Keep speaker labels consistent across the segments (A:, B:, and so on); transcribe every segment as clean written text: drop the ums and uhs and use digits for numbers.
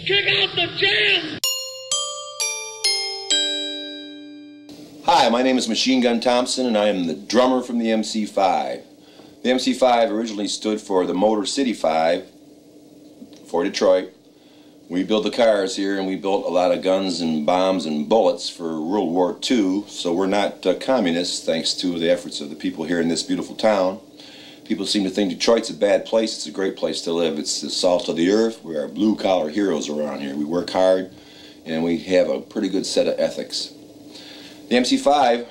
A: Kick out the jam!
B: Hi, my name is Machine Gun Thompson, and I am the drummer from the MC5. The MC5 originally stood for the Motor City 5 for Detroit. We built the cars here, and we built a lot of guns and bombs and bullets for World War II, so we're not communists, thanks to the efforts of the people here in this beautiful town. People seem to think Detroit's a bad place. It's a great place to live. It's the salt of the earth. We are blue-collar heroes around here. We work hard, and we have a pretty good set of ethics. The MC5,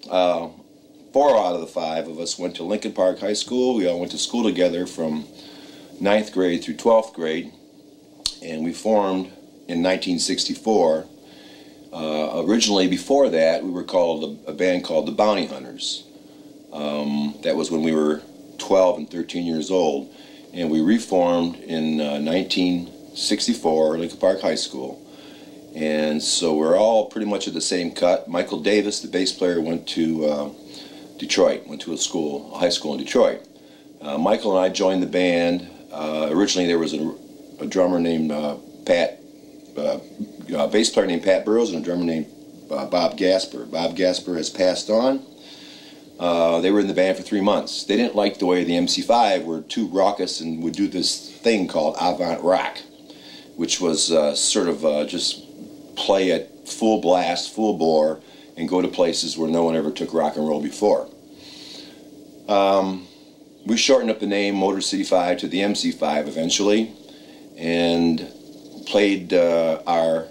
B: 4 out of the 5 of us went to Lincoln Park High School. We all went to school together from 9th grade through 12th grade, and we formed in 1964. Originally, before that, we were called a band called the Bounty Hunters. That was when we were 12 and 13 years old, and we reformed in 1964 at Lincoln Park High School. And so we're all pretty much at the same cut. Michael Davis, the bass player, went to Detroit, went to a high school in Detroit. Michael and I joined the band. Originally there was a drummer named Pat, a bass player named Pat Burrows, and a drummer named Bob Gasper. Bob Gasper has passed on. They were in the band for 3 months. They didn't like the way the MC5 were too raucous and would do this thing called avant rock, which was sort of just play at full blast, full bore, and go to places where no one ever took rock and roll before. We shortened up the name Motor City 5 to the MC5 eventually, and played our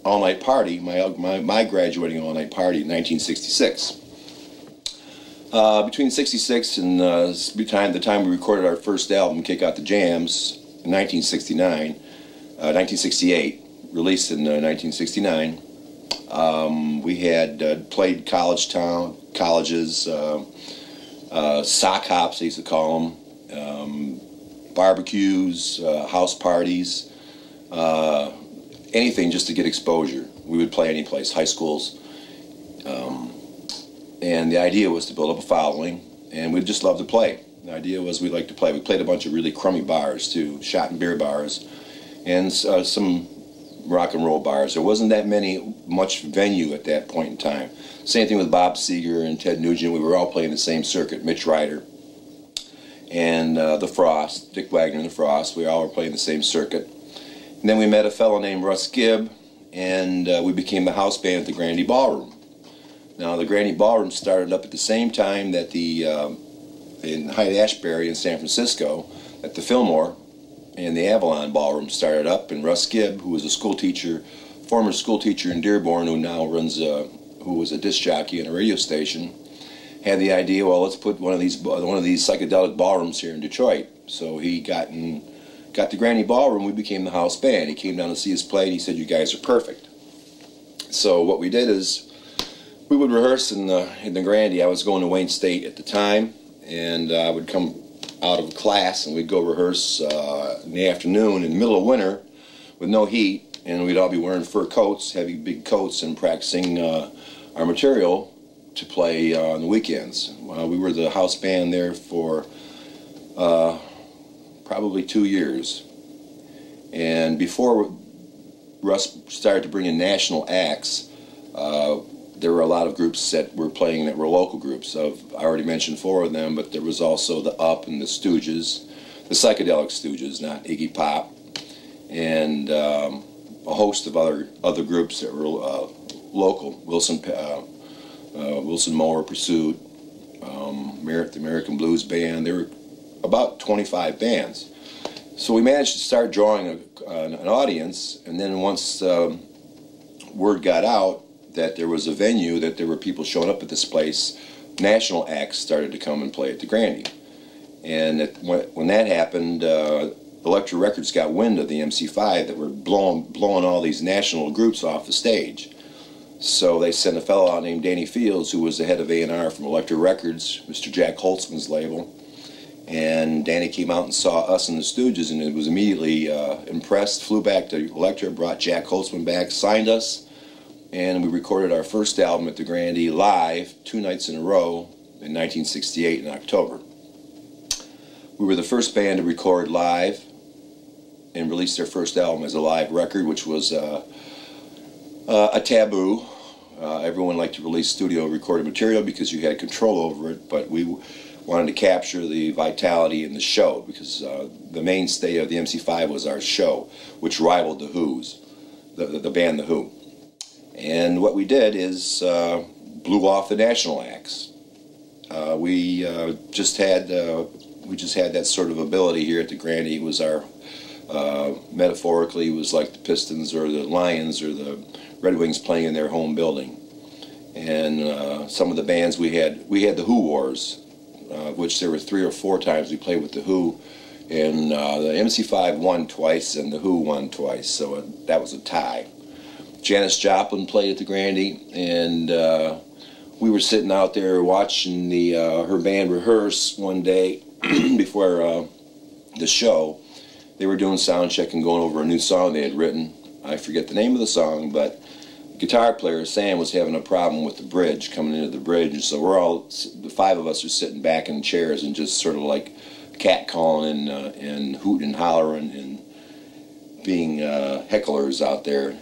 B: all-night party, my graduating all-night party in 1966. Between 66 and the time we recorded our first album, Kick Out the Jams, in 1968, released in 1969, we had played colleges, sock hops, they used to call them, barbecues, house parties, anything just to get exposure. We would play any place, high schools. And the idea was to build up a following, and we'd just love to play. The idea was we'd like to play. We played a bunch of really crummy bars too, shot and beer bars, and some rock and roll bars. There wasn't that much venue at that point in time. Same thing with Bob Seger and Ted Nugent. We were all playing the same circuit. Mitch Ryder and the Frost, Dick Wagner and the Frost. We all were playing the same circuit. And then we met a fellow named Russ Gibb, and we became the house band at the Grandy Ballroom. Now, the Grandy Ballroom started up at the same time that in Hyde-Ashbury in San Francisco, that the Fillmore and the Avalon Ballroom started up, and Russ Gibb, who was a school teacher, former school teacher in Dearborn, who now runs, who was a disc jockey on a radio station, had the idea, well, let's put one of these psychedelic ballrooms here in Detroit. So he got the Grandy Ballroom. We became the house band. He came down to see us play, and he said, "You guys are perfect." So what we did is, we would rehearse in the Grandy. I was going to Wayne State at the time, and I would come out of class and we'd go rehearse in the afternoon in the middle of winter with no heat, and we'd all be wearing fur coats, heavy big coats, and practicing our material to play on the weekends. We were the house band there for probably 2 years, and before Russ started to bring in national acts, there were a lot of groups that were playing that were local groups. I already mentioned 4 of them, but there was also the Up and the Stooges, the Psychedelic Stooges, not Iggy Pop, and a host of other groups that were local. Wilson Mower Pursuit, the American Blues Band. There were about 25 bands. So we managed to start drawing an audience, and then once word got out that there was a venue, that there were people showing up at this place, national acts started to come and play at the Grandy. And when that happened, Elektra Records got wind of the MC5 that were blowing all these national groups off the stage. So they sent a fellow out named Danny Fields, who was the head of A&R from Elektra Records, Mr. Jack Holtzman's label. And Danny came out and saw us and the Stooges, and was immediately impressed, flew back to Elektra, brought Jack Holtzman back, signed us, and we recorded our first album at the Grandy live 2 nights in a row in 1968 in October. We were the first band to record live and released their first album as a live record, which was a taboo. Everyone liked to release studio recorded material because you had control over it, but we wanted to capture the vitality in the show, because the mainstay of the MC5 was our show, which rivaled the Who's, the band The Who. And what we did is blew off the national acts. We just had that sort of ability here at the Grandy. It was our metaphorically, it was like the Pistons or the Lions or the Red Wings playing in their home building. And some of the bands we had the Who Wars, which there were 3 or 4 times we played with the Who, and the MC5 won twice and the Who won twice, so that was a tie. Janis Joplin played at the Grandy, and we were sitting out there watching her band rehearse one day before the show. They were doing sound check and going over a new song they had written. I forget the name of the song, but the guitar player Sam was having a problem with the bridge, coming into the bridge, and so the 5 of us are sitting back in chairs and just sort of like catcalling and hooting and hollering and being hecklers out there.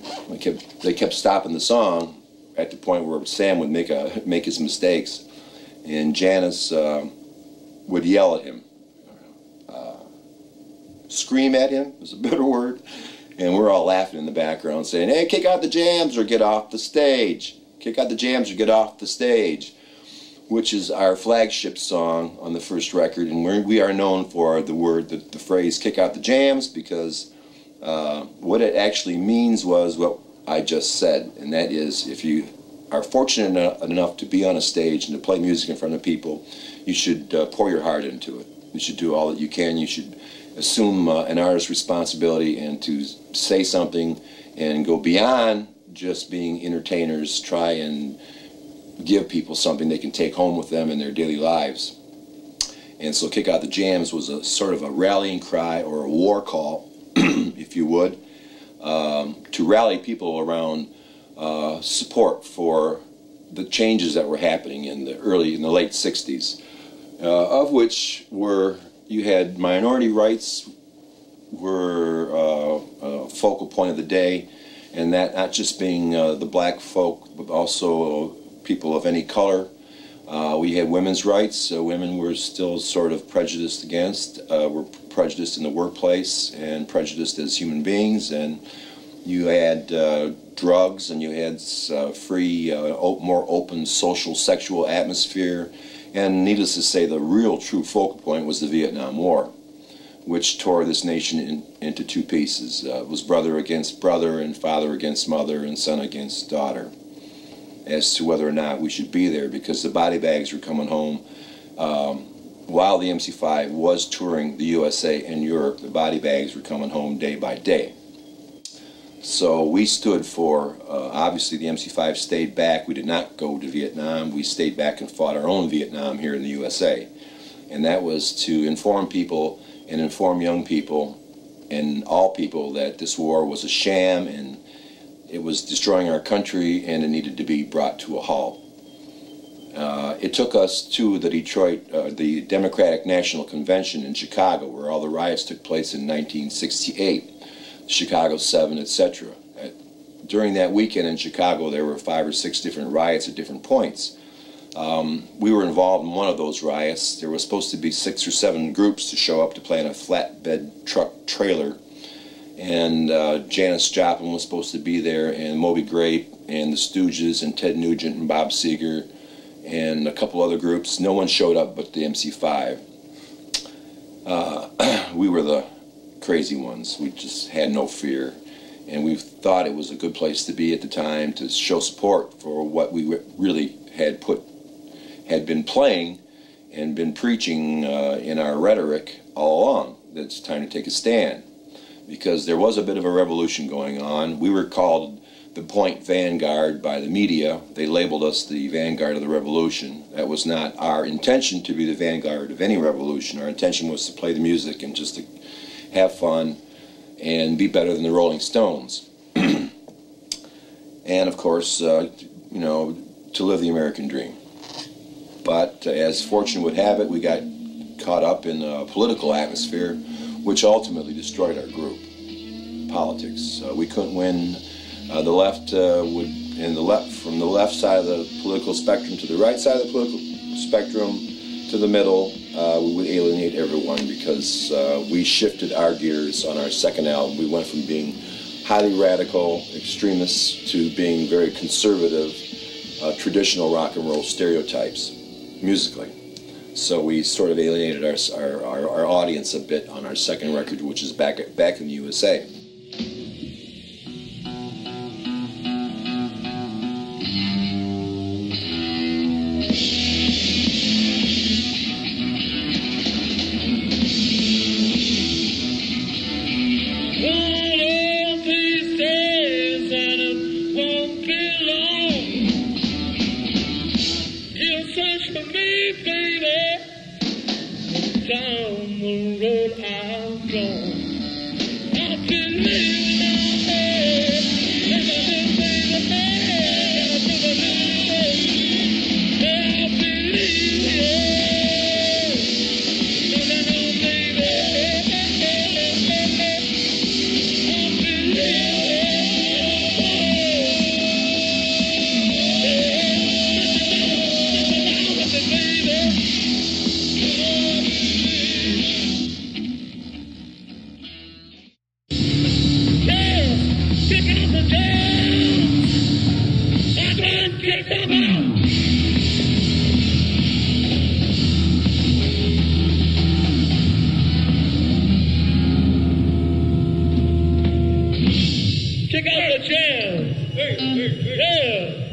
B: They kept stopping the song at the point where Sam would make his mistakes, and Janis would yell at him, scream at him is a better word, and we're all laughing in the background saying, "Hey, kick out the jams or get off the stage. Kick out the jams or get off the stage," which is our flagship song on the first record, and we are known for the phrase "kick out the jams," because what it actually means was what I just said, and that is, if you are fortunate enough to be on a stage and to play music in front of people, you should pour your heart into it. You should do all that you can. You should assume an artist's responsibility and to say something and go beyond just being entertainers. Try and give people something they can take home with them in their daily lives. And so Kick Out the Jams was a sort of a rallying cry or a war call, if you would, to rally people around support for the changes that were happening in the late 60s, of which you had minority rights were a focal point of the day, and that not just being the black folk, but also people of any color. We had women's rights. Women were still sort of prejudiced against, were prejudiced in the workplace and prejudiced as human beings. And you had drugs, and you had free, more open social, sexual atmosphere. And needless to say, the real true focal point was the Vietnam War, which tore this nation into 2 pieces. It was brother against brother, and father against mother, and son against daughter, as to whether or not we should be there, because the body bags were coming home. While the MC5 was touring the USA and Europe, the body bags were coming home day by day. So we stood for, obviously the MC5 stayed back. We did not go to Vietnam. We stayed back and fought our own Vietnam here in the USA. And that was to inform people and inform young people and all people that this war was a sham, and it was destroying our country, and it needed to be brought to a halt. It took us to the the Democratic National Convention in Chicago, where all the riots took place in 1968, Chicago 7, etc. During that weekend in Chicago, there were 5 or 6 different riots at different points. We were involved in one of those riots. There was supposed to be 6 or 7 groups to show up to play in a flatbed truck trailer, and Janis Joplin was supposed to be there, and Moby Grape, and the Stooges, and Ted Nugent, and Bob Seger, and a couple other groups. No one showed up but the MC5. We were the crazy ones. We just had no fear, and we thought it was a good place to be at the time to show support for what we really had been playing and been preaching in our rhetoric all along. That it's time to take a stand, because there was a bit of a revolution going on. We were called the Point Vanguard by the media. They labeled us the vanguard of the revolution. That was not our intention, to be the vanguard of any revolution. Our intention was to play the music and just to have fun and be better than the Rolling Stones. And of course, you know, to live the American dream. But as fortune would have it, we got caught up in a political atmosphere which ultimately destroyed our group. politics. We couldn't win. The left from the left side of the political spectrum to the right side of the political spectrum to the middle, we would alienate everyone because we shifted our gears on our second album. We went from being highly radical extremists to being very conservative, traditional rock and roll stereotypes musically. So we sort of alienated our audience a bit on our second record, which is back in the USA.
A: Down the road I've gone, I've been living my head, and I've been living my head, I've been living Check out the jazz. Hey.